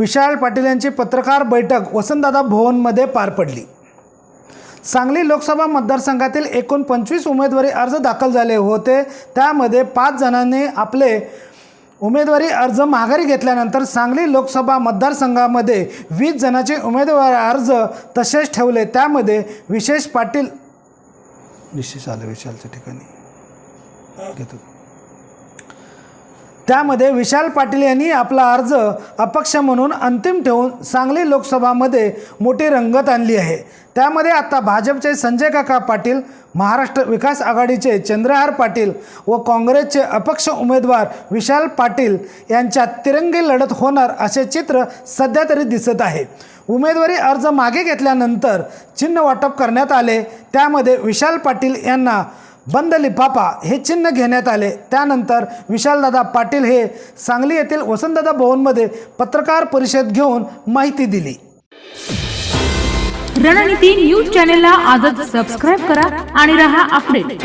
विशाल पाटील यांची पत्रकार बैठक वसंतदादा भवनमध्ये पार पडली। सांगली लोकसभा मतदारसंघातील एकूण 25 उमेदवारी अर्ज दाखल झाले होते। त्यामध्ये 5 जणांनी आपले उमेदवारी अर्ज माघारी घेतल्यानंतर सांगली लोकसभा मतदारसंघामध्ये 20 जणांचे उमेदवारी अर्ज तसेच ठेवले। त्यामध्ये विशालच्या ठिकाणी घेतो। त्यामध्ये विशाल पाटील यांनी आपला अर्ज अपक्ष म्हणून अंतिम ठेवून सांगली लोकसभामध्ये मोठी रंगत आणली आहे। त्यामध्ये आता भाजपचे संजय काका पाटील, महाराष्ट्र विकास आघाडीचे चंद्रहार पाटील व काँग्रेसचे अपक्ष उमेदवार विशाल पाटील यांच्यात तिरंगी लढत होणार असे चित्र सध्या तरी दिसत आहे। उमेदवारी अर्ज मागे घेतल्यानंतर चिन्ह वाटप करण्यात आले। त्यामध्ये विशाल पाटील यांना बंद लिफाफा हे चिन्ह घेण्यात आले। त्यानंतर विशालदादा पाटील हे सांगली येथील वसंतदादा भवनमध्ये पत्रकार परिषद घेऊन माहिती दिली। रणनीती न्यूज चॅनलला आजच सबस्क्राइब करा आणि रहा अपडेट।